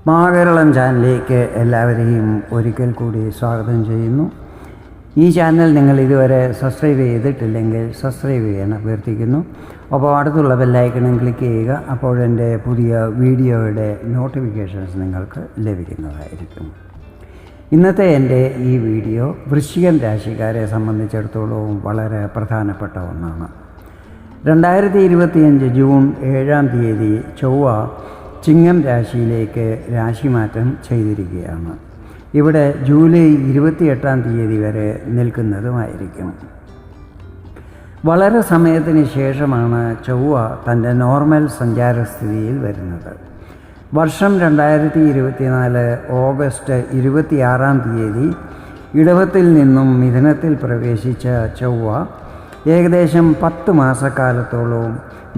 മഹാകേരളം ചാനലിലേക്ക് എല്ലാവരെയും ഒരിക്കൽ കൂടി സ്വാഗതം ചെയ്യുന്നു. ഈ ചാനൽ നിങ്ങൾ ഇതുവരെ സബ്സ്ക്രൈബ് ചെയ്തിട്ടില്ലെങ്കിൽ സബ്സ്ക്രൈബ് ചെയ്യാൻ അഭ്യർത്ഥിക്കുന്നു. അപ്പോൾ അടുത്തുള്ള ബെല്ലൈക്കണും ക്ലിക്ക് ചെയ്യുക. അപ്പോൾ എൻ്റെ പുതിയ വീഡിയോയുടെ നോട്ടിഫിക്കേഷൻസ് നിങ്ങൾക്ക് ലഭിക്കുന്നതായിരിക്കും. ഇന്നത്തെ എൻ്റെ ഈ വീഡിയോ വൃശ്ചികം രാശിക്കാരെ സംബന്ധിച്ചിടത്തോളം വളരെ പ്രധാനപ്പെട്ട ഒന്നാണ്. 2025 ജൂൺ 7 ചൊവ്വ ചിങ്ങം രാശിയിലേക്ക് രാശിമാറ്റം ചെയ്തിരിക്കുകയാണ്. ഇവിടെ ജൂലൈ 28 വരെ നിൽക്കുന്നതുമായിരിക്കും. വളരെ സമയത്തിന് ശേഷമാണ് ചൊവ്വ തൻ്റെ നോർമൽ സഞ്ചാരസ്ഥിതിയിൽ വരുന്നത്. വർഷം 2024 ഓഗസ്റ്റ് 26 ഇടവത്തിൽ നിന്നും മിഥുനത്തിൽ പ്രവേശിച്ച ചൊവ്വ ഏകദേശം 10 മാസക്കാലത്തോളം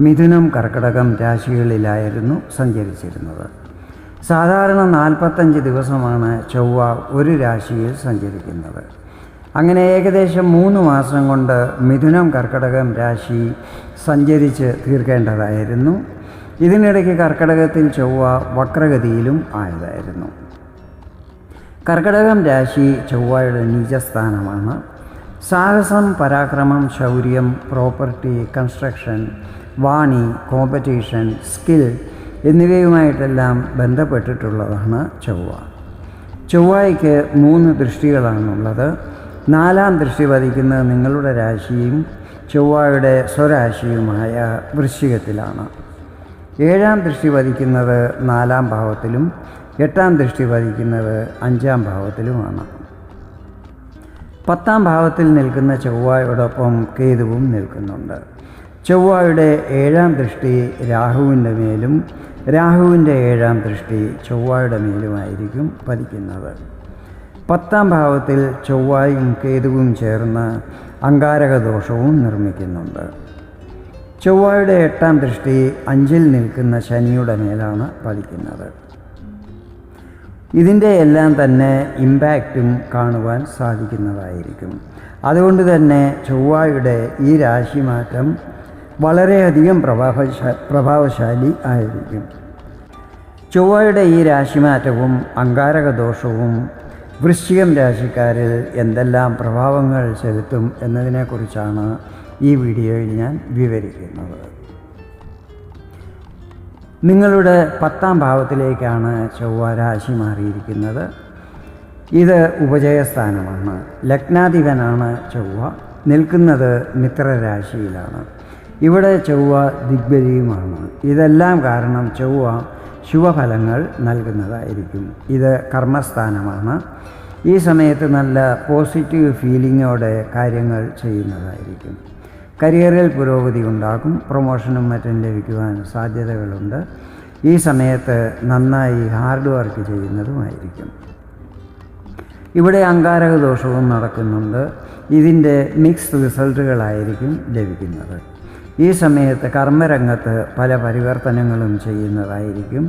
മിഥുനം കർക്കിടകം രാശികളിലായിരുന്നു സഞ്ചരിച്ചിരുന്നത്. സാധാരണ 45 ദിവസമാണ് ചൊവ്വ ഒരു രാശിയിൽ സഞ്ചരിക്കുന്നത്. അങ്ങനെ ഏകദേശം 3 മാസം കൊണ്ട് മിഥുനം കർക്കിടകം രാശി സഞ്ചരിച്ച് തീർക്കേണ്ടതായിരുന്നു. ഇതിനിടയ്ക്ക് കർക്കിടകത്തിൽ ചൊവ്വ വക്രഗതിയിലും ആയതായിരുന്നു. കർക്കിടകം രാശി ചൊവ്വയുടെ നീചസ്ഥാനമാണ്. സാഹസം, പരാക്രമം, ശൗര്യം, പ്രോപ്പർട്ടി, കൺസ്ട്രക്ഷൻ, വാണി, കോമ്പറ്റീഷൻ, സ്കിൽ എന്നിവയുമായിട്ടെല്ലാം ബന്ധപ്പെട്ടിട്ടുള്ളതാണ് ചൊവ്വ. ചൊവ്വയ്ക്ക് 3 ദൃഷ്ടികളാണുള്ളത്. 4ാം ദൃഷ്ടി പതിക്കുന്നത് നിങ്ങളുടെ രാശിയും ചൊവ്വയുടെ സ്വരാശിയുമായ വൃശ്ചികത്തിലാണ്. 7ാം ദൃഷ്ടി പതിക്കുന്നത് 4ാം ഭാവത്തിലും 8ാം ദൃഷ്ടി പതിക്കുന്നത് 5ാം ഭാവത്തിലുമാണ്. 10ാം ഭാവത്തിൽ നിൽക്കുന്ന ചൊവ്വയോടൊപ്പം കേതുവും നിൽക്കുന്നുണ്ട്. ചൊവ്വയുടെ 7ാം ദൃഷ്ടി രാഹുവിൻ്റെ മേലും രാഹുവിൻ്റെ 7ാം ദൃഷ്ടി ചൊവ്വയുടെ മേലുമായിരിക്കും പതിക്കുന്നത്. 10ാം ഭാവത്തിൽ ചൊവ്വയും കേതുവും ചേർന്ന് അംഗാരകദോഷവും നിർമ്മിക്കുന്നുണ്ട്. ചൊവ്വയുടെ 8ാം ദൃഷ്ടി 5ൽ നിൽക്കുന്ന ശനിയുടെ മേലാണ് പതിക്കുന്നത്. ഇതിൻ്റെ എല്ലാം തന്നെ ഇമ്പാക്റ്റും കാണുവാൻ സാധിക്കുന്നതായിരിക്കും. അതുകൊണ്ട് തന്നെ ചൊവ്വയുടെ ഈ രാശിമാറ്റം വളരെയധികം പ്രഭാവശാലി ആയിരിക്കും. ചൊവ്വയുടെ ഈ രാശിമാറ്റവും അംഗാരകദോഷവും വൃശ്ചികം രാശിക്കാരിൽ എന്തെല്ലാം പ്രഭാവങ്ങൾ ചെലുത്തും എന്നതിനെക്കുറിച്ചാണ് ഈ വീഡിയോയിൽ ഞാൻ വിവരിക്കുന്നത്. നിങ്ങളുടെ 10ാം ഭാവത്തിലേക്കാണ് ചൊവ്വ രാശി മാറിയിരിക്കുന്നത്. ഇത് ഉപജയസ്ഥാനമാണ്. ലഗ്നാധിപനാണ് ചൊവ്വ. നിൽക്കുന്നത് മിത്രരാശിയിലാണ്. ഇവിടെ ചൊവ്വ ദിഗ്ബലിയുമാണ്. ഇതെല്ലാം കാരണം ചൊവ്വ ശുഭഫലങ്ങൾ നൽകുന്നതായിരിക്കും. ഇത് കർമ്മസ്ഥാനമാണ്. ഈ സമയത്ത് നല്ല പോസിറ്റീവ് ഫീലിങ്ങോടെ കാര്യങ്ങൾ ചെയ്യുന്നതായിരിക്കും. കരിയറിൽ പുരോഗതി ഉണ്ടാകും. പ്രൊമോഷനും മറ്റും ലഭിക്കുവാൻ സാധ്യതകളുണ്ട്. ഈ സമയത്ത് നന്നായി ഹാർഡ് വർക്ക് ചെയ്യുന്നതുമായിരിക്കും. ഇവിടെ അംഗാരകദോഷവും നടക്കുന്നുണ്ട്. ഇതിൻ്റെ മിക്സ്ഡ് റിസൾട്ടുകളായിരിക്കും ലഭിക്കുന്നത്. ഈ സമയത്ത് കർമ്മരംഗത്ത് പല പരിവർത്തനങ്ങളും ചെയ്യുന്നതായിരിക്കും.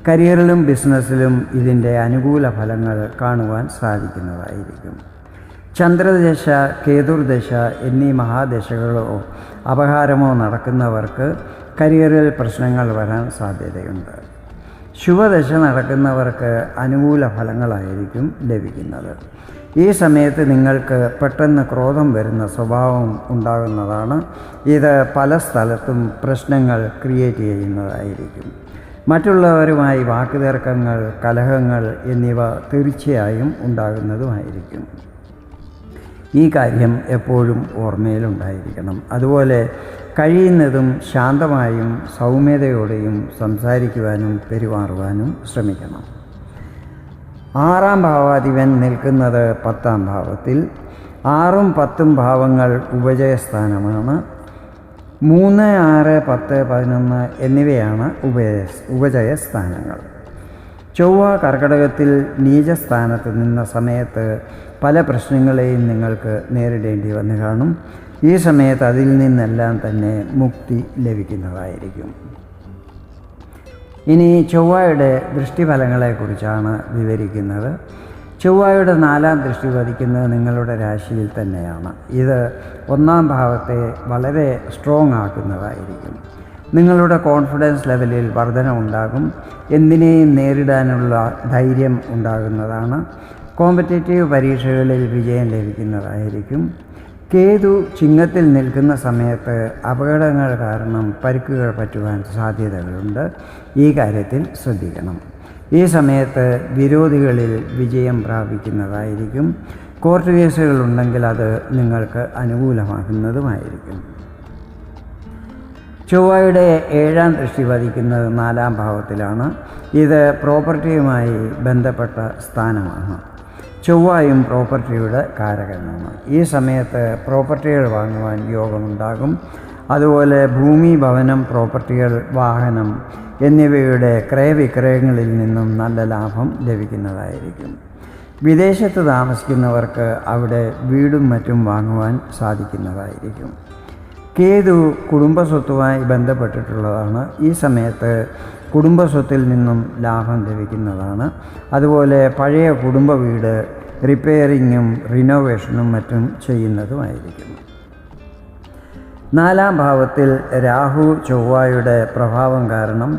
കരിയറിലും ബിസിനസ്സിലും ഇതിൻ്റെ അനുകൂല ഫലങ്ങൾ കാണുവാൻ സാധിക്കുന്നതായിരിക്കും. ചന്ദ്രദശ, കേതുർദശ എന്നീ മഹാദശകളോ അപഹാരമോ നടക്കുന്നവർക്ക് കരിയറിൽ പ്രശ്നങ്ങൾ വരാൻ സാധ്യതയുണ്ട്. ശുഭദശ നടക്കുന്നവർക്ക് അനുകൂല ഫലങ്ങളായിരിക്കും ലഭിക്കുന്നത്. ഈ സമയത്ത് നിങ്ങൾക്ക് പെട്ടെന്ന് ക്രോധം വരുന്ന സ്വഭാവം ഉണ്ടാകുന്നതാണ്. ഇത് പല സ്ഥലത്തും പ്രശ്നങ്ങൾ ക്രിയേറ്റ് ചെയ്യുന്നതായിരിക്കും. മറ്റുള്ളവരുമായി വാക്കുതർക്കങ്ങൾ, കലഹങ്ങൾ എന്നിവ തീർച്ചയായും ഉണ്ടാകുന്നതുമായിരിക്കും. ഈ കാര്യം എപ്പോഴും ഓർമ്മയിലുണ്ടായിരിക്കണം. അതുപോലെ കഴിയുന്നതും ശാന്തമായും സൗമ്യതയോടെയും സംസാരിക്കുവാനും പെരുമാറുവാനും ശ്രമിക്കണം. 6ാം ഭാവാധിപൻ നിൽക്കുന്നത് 10ാം ഭാവത്തിൽ. 6ഉം 10ഉം ഭാവങ്ങൾ ഉപജയസ്ഥാനമാണ്. 3, 6, 10, 11 എന്നിവയാണ് ഉപജയസ്ഥാനങ്ങൾ. ചൊവ്വ കർക്കിടകത്തിൽ നീചസ്ഥാനത്ത് നിന്ന സമയത്ത് പല പ്രശ്നങ്ങളെയും നിങ്ങൾക്ക് നേരിടേണ്ടി വന്നു കാണും. ഈ സമയത്ത് അതിൽ നിന്നെല്ലാം തന്നെ മുക്തി ലഭിക്കുന്നതായിരിക്കും. ഇനി ചൊവ്വയുടെ ദൃഷ്ടിഫലങ്ങളെക്കുറിച്ചാണ് വിവരിക്കുന്നത്. ചൊവ്വയുടെ 4ാം ദൃഷ്ടി പതിക്കുന്നത് നിങ്ങളുടെ രാശിയിൽ തന്നെയാണ്. ഇത് 1ാം ഭാവത്തെ വളരെ സ്ട്രോങ് ആക്കുന്നതായിരിക്കും. നിങ്ങളുടെ കോൺഫിഡൻസ് ലെവലിൽ വർധന ഉണ്ടാകും. എന്തിനേയും നേരിടാനുള്ള ധൈര്യം ഉണ്ടാകുന്നതാണ്. കോമ്പറ്റേറ്റീവ് പരീക്ഷകളിൽ വിജയം ലഭിക്കുന്നതായിരിക്കും. കേതു ചിങ്ങത്തിൽ നിൽക്കുന്ന സമയത്ത് അപകടങ്ങൾ കാരണം പരിക്കുകൾ പറ്റുവാൻ സാധ്യതകളുണ്ട്. ഈ കാര്യത്തിൽ ശ്രദ്ധിക്കണം. ഈ സമയത്ത് വിരോധികളിൽ വിജയം പ്രാപിക്കുന്നതായിരിക്കും. കോർട്ട് കേസുകളുണ്ടെങ്കിൽ അത് നിങ്ങൾക്ക് അനുകൂലമാകുന്നതുമായിരിക്കും. ചൊവ്വയുടെ 7ാം ദൃഷ്ടി പതിക്കുന്നത് 4ാം ഭാവത്തിലാണ്. ഇത് പ്രോപ്പർട്ടിയുമായി ബന്ധപ്പെട്ട സ്ഥാനമാണ്. ചൊവ്വയും പ്രോപ്പർട്ടിയുടെ കാരകനാണ്. ഈ സമയത്ത് പ്രോപ്പർട്ടികൾ വാങ്ങുവാൻ യോഗമുണ്ടാകും. അതുപോലെ ഭൂമി, ഭവനം, പ്രോപ്പർട്ടികൾ, വാഹനം എന്നിവയുടെ ക്രയവിക്രയങ്ങളിൽ നിന്നും നല്ല ലാഭം ലഭിക്കുന്നതായിരിക്കും. വിദേശത്ത് താമസിക്കുന്നവർക്ക് അവിടെ വീടും മറ്റും വാങ്ങുവാൻ സാധിക്കുന്നതായിരിക്കും. കേതു കുടുംബസ്വത്തുമായി ബന്ധപ്പെട്ടിട്ടുള്ളതാണ്. ഈ സമയത്ത് കുടുംബസ്വത്തിൽ നിന്നും ലാഭം ലഭിക്കുന്നതാണ്. അതുപോലെ പഴയ കുടുംബ വീട് റിപ്പയറിങ്ങും റിനോവേഷനും മറ്റും ചെയ്യുന്നതുമായിരിക്കും. 4ാം ഭാവത്തിൽ രാഹു ചൊവ്വയുടെ പ്രഭാവം കാരണം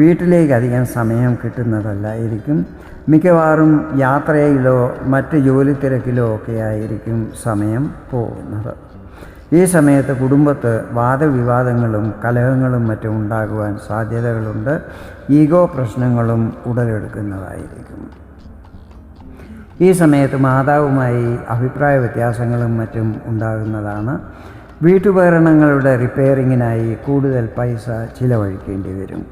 വീട്ടിലേക്ക് അധികം സമയം കിട്ടുന്നതല്ലായിരിക്കും. മിക്കവാറും യാത്രയിലോ മറ്റ് ജോലി തിരക്കിലോ ഒക്കെ ആയിരിക്കും സമയം പോകുന്നത്. ഈ സമയത്ത് കുടുംബത്ത് വാദവിവാദങ്ങളും കലഹങ്ങളും മറ്റും ഉണ്ടാകുവാൻ സാധ്യതകളുണ്ട്. ഈഗോ പ്രശ്നങ്ങളും ഉടലെടുക്കുന്നതായിരിക്കും. ഈ സമയത്ത് മാതാവുമായി അഭിപ്രായ വ്യത്യാസങ്ങളും മറ്റും ഉണ്ടാകുന്നതാണ്. വീട്ടുപകരണങ്ങളുടെ റിപ്പയറിങ്ങിനായി കൂടുതൽ പൈസ ചിലവഴിക്കേണ്ടി വരും.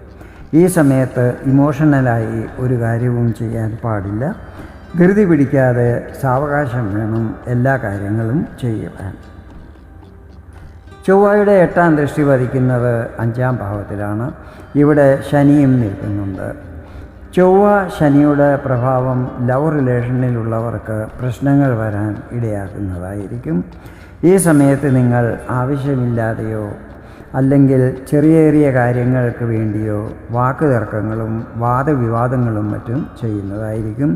ഈ സമയത്ത് ഇമോഷണലായി ഒരു കാര്യവും ചെയ്യാൻ പാടില്ല. ധൃതി പിടിക്കാതെ സാവകാശം വേണം എല്ലാ കാര്യങ്ങളും ചെയ്യുവാൻ. ചൊവ്വയുടെ 8ാം ദൃഷ്ടി പതിക്കുന്നത് 5ാം ഭാവത്തിലാണ്. ഇവിടെ ശനിയും നിൽക്കുന്നുണ്ട്. ചൊവ്വ ശനിയുടെ പ്രഭാവം ലവ് റിലേഷനിലുള്ളവർക്ക് പ്രശ്നങ്ങൾ വരാൻ ഇടയാക്കുന്നതായിരിക്കും. ഈ സമയത്ത് നിങ്ങൾ ആവശ്യമില്ലാതെയോ അല്ലെങ്കിൽ ചെറിയ കാര്യങ്ങൾക്ക് വേണ്ടിയോ വാക്കുതർക്കങ്ങളും വാദവിവാദങ്ങളും മറ്റും ചെയ്യുന്നതായിരിക്കും.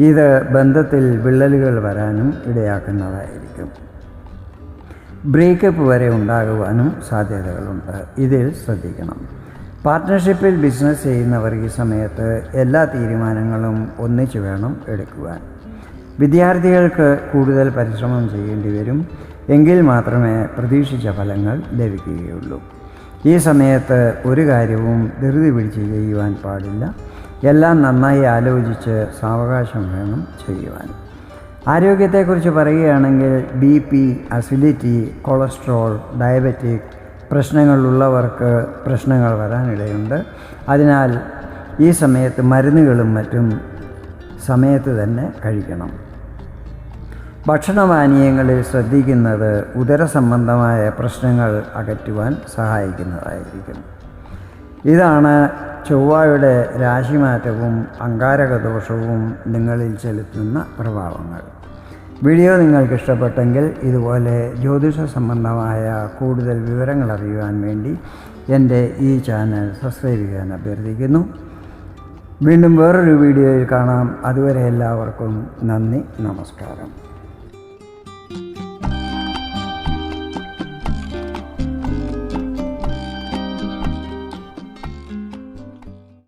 ഇത് ബന്ധത്തിൽ വിള്ളലുകൾ വരാനും ഇടയാക്കുന്നതായിരിക്കും. ബ്രേക്കപ്പ് വരെ ഉണ്ടാകുവാനും സാധ്യതകളുണ്ട്. ഇതിൽ ശ്രദ്ധിക്കണം. പാർട്ട്ണർഷിപ്പിൽ ബിസിനസ് ചെയ്യുന്നവർ ഈ സമയത്ത് എല്ലാ തീരുമാനങ്ങളും ഒന്നിച്ചു വേണം എടുക്കുവാൻ. വിദ്യാർത്ഥികൾക്ക് കൂടുതൽ പരിശ്രമം ചെയ്യേണ്ടി വരും. എങ്കിൽ മാത്രമേ പ്രതീക്ഷിച്ച ഫലങ്ങൾ ലഭിക്കുകയുള്ളൂ. ഈ സമയത്ത് ഒരു കാര്യവും ധൃതി പിടിച്ച് ചെയ്യുവാൻ പാടില്ല. എല്ലാം നന്നായി ആലോചിച്ച് സാവകാശം വേണം ചെയ്യുവാൻ. ആരോഗ്യത്തെക്കുറിച്ച് പറയുകയാണെങ്കിൽ BP, അസിഡിറ്റി, കൊളസ്ട്രോൾ, ഡയബറ്റിക് പ്രശ്നങ്ങളുള്ളവർക്ക് പ്രശ്നങ്ങൾ വരാനിടയുണ്ട്. അതിനാൽ ഈ സമയത്ത് മരുന്നുകളും മറ്റും സമയത്ത് തന്നെ കഴിക്കണം. ഭക്ഷണപാനീയങ്ങളിൽ ശ്രദ്ധിക്കുന്നത് ഉദരസംബന്ധമായ പ്രശ്നങ്ങൾ അകറ്റുവാൻ സഹായിക്കുന്നതായിരിക്കും. ഇതാണ് ചൊവ്വയുടെ രാശിമാറ്റവും അംഗാരകദോഷവും നിങ്ങളിൽ ചെലുത്തുന്ന പ്രഭാവങ്ങൾ. വീഡിയോ നിങ്ങൾക്ക് ഇഷ്ടപ്പെട്ടെങ്കിൽ ഇതുപോലെ ജ്യോതിഷ സംബന്ധമായ കൂടുതൽ വിവരങ്ങൾ അറിയുവാൻ വേണ്ടി എൻ്റെ ഈ ചാനൽ സബ്സ്ക്രൈബ് ചെയ്യാൻ അഭ്യർത്ഥിക്കുന്നു. വീണ്ടും വേറൊരു വീഡിയോയിൽ കാണാം. അതുവരെ എല്ലാവർക്കും നന്ദി, നമസ്കാരം.